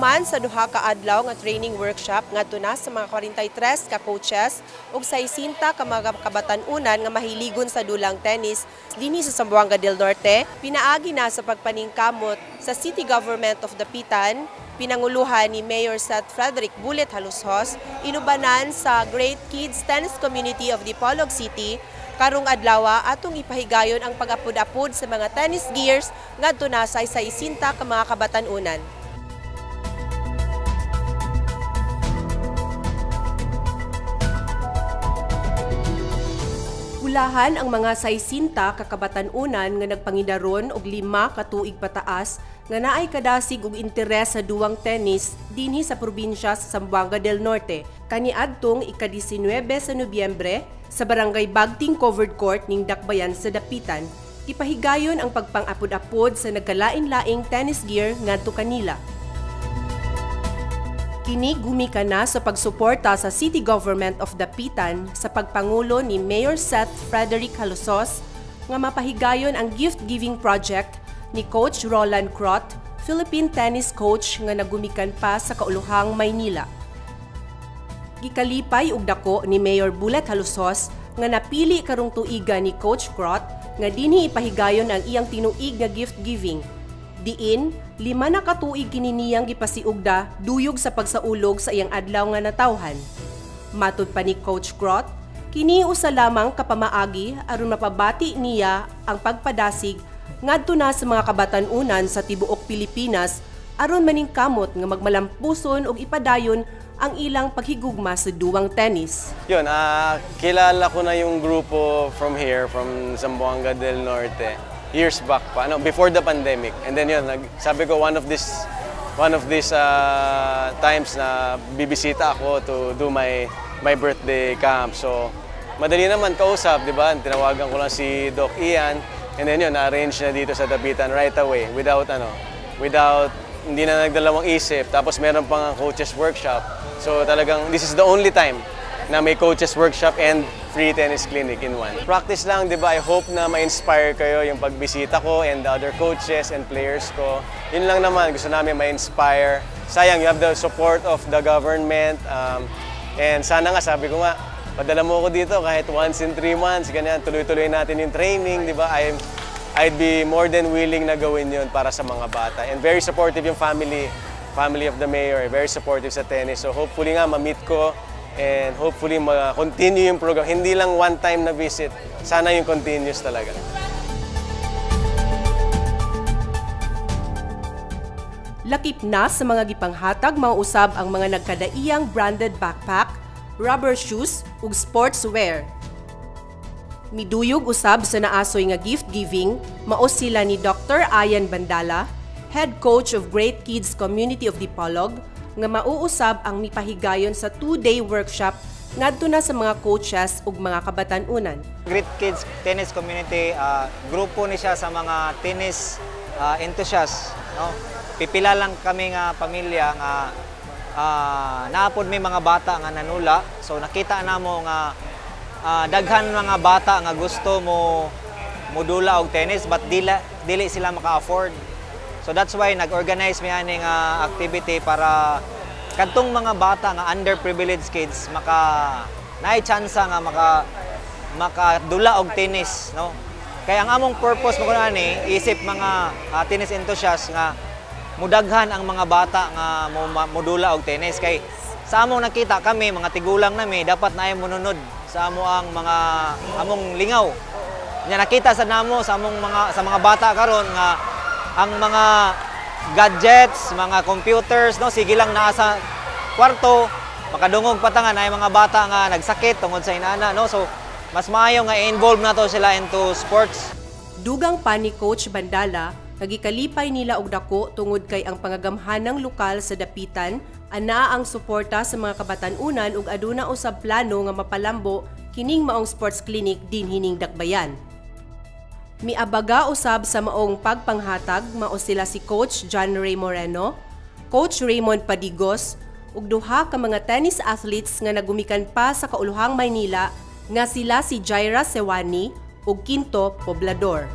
Human sa duha ka adlaw nga training workshop ngadto na sa mga 43 ka coaches ug 60 ka mga kabatan-unan nga mahiligon sa dulang tennis dinhi sa Zamboanga del Norte, pinaagi na sa pagpaningkamot sa City Government of Dapitan, pinanguluhan ni Mayor Seth Frederick Bullet Halushos, inubanan sa Great Kids Tennis Community of Dipolog City, karong adlaw atong ipahigayon ang pag-apod-apod sa mga tennis gears ngadto na sa 60 ka mga kabatan-unan. Ulahan ang mga 60 ka kabatan-unan nga nagpangidaron og 5 ka tuig pataas nga naay kadasig og interes sa duwang tennis dinhi sa probinsya sa Zamboanga del Norte kaniadtong ika-19 sa Nobyembre sa Barangay Bagting Covered Court ning Dakbayan sa Dapitan. Ipahigayon ang pagpang-apod-apod sa nagkalain-laing tennis gear ngadto kanila. Kini gumika na sa pagsuporta sa City Government of Dapitan sa pagpangulo ni Mayor Seth Frederick Halushos nga mapahigayon ang gift-giving project ni Coach Roland Crot, Philippine tennis coach nga nagumikan pa sa Kauluhang, Maynila. Gikalipay og dako ni Mayor Bullet Halushos nga napili karong tuiga ni Coach Crot nga dinhi ipahigayon ang iyang tinuig nga gift-giving. Diin, 5 na katuig kini niyang gipasiugda duyog sa pagsaulog sa iyang adlaw nga natawhan. Matud pa ni Coach Crot, kini usa lamang kapamaagi aron mapabati niya ang pagpadasig ngadto na sa mga kabatan-unan sa tibuok Pilipinas aron maningkamot nga magmalampuson og ipadayon ang ilang paghigugma sa duwang tennis. Yun, kilala ko na yung grupo from here, from Zamboanga del Norte. Years back pa, before the pandemic. And then yun, sabi ko one of these times na bibisita ako to do my birthday camp. So madali naman kausap, di ba? Tinawagan ko lang si Doc Ian. And then yun, na-arrange na dito sa Dapitan right away without hindi na nagdalawang isip. Tapos meron pang coaches workshop. So talagang this is the only time na may coaches workshop and free tennis clinic in one. Practice lang, di ba? I hope na ma-inspire kayo yung pagbisita ko and the other coaches and players ko. Yun lang naman, gusto namin ma-inspire. Sayang, you have the support of the government. And sana nga, sabi ko nga, padala mo ako dito kahit once in 3 months, ganyan, tuloy-tuloy natin yung training, di ba? I'd be more than willing na gawin yun para sa mga bata. And very supportive yung family of the mayor, very supportive sa tennis. So hopefully nga, ma-meet ko and hopefully ma-continue yung program. Hindi lang one time na visit, sana yung continuous talaga. Lakip na sa mga gipanghatag mauusab ang mga nagkadaiyang branded backpack, rubber shoes ug sportswear. Miduyog usab sa naasoy nga gift-giving, mao sila ni Dr. Ayan Bandala, Head Coach of Great Kids Community of Dipolog, nga mauusab ang mipahigayon sa 2-day workshop ngadto na sa mga coaches ug mga kabatan-unan. Great Kids Tennis Community, grupo ni siya sa mga tennis enthusiasts. No? Pipila lang kami nga pamilya nga naapod may mga bata nga nanula. So nakita namo nga daghan mga bata nga gusto mo modula og tennis but dili sila maka-afford. So that's why nag-organize mi ani nga activity para kadtong mga bata nga underprivileged kids naay tsansa nga makadula og tennis, no. Kaya ang among purpose mo ani isip mga tennis enthusiasts nga mudaghan ang mga bata nga modula og tennis kay sa among nakita kami mga tigulang nami dapat naay mununod sa among lingaw. Nya nakita sa namo sa mga bata karon nga ang mga gadgets, mga computers, no, sige lang naa sa kwarto, makadungog patangan ay mga bata nga nagsakit tungod sa inana, no. So mas maayo nga i-involve nato sila into sports. Dugang pa ni Coach Bandala, nagikalipay nila og dako tungod kay ang pangagamhanang lokal sa Dapitan ana ang suporta sa mga kabatan-unan ug aduna usab plano nga mapalambo kining maong sports clinic dinhi ning Dakbayan. Miabaga usab sa maong pagpanghatag mao sila si Coach John Ray Moreno, Coach Raymond Padigos ug duha ka mga tennis athletes nga nagumikan pa sa Kauluhang, Maynila nga sila si Jaira Sewani ug Quinto Poblador.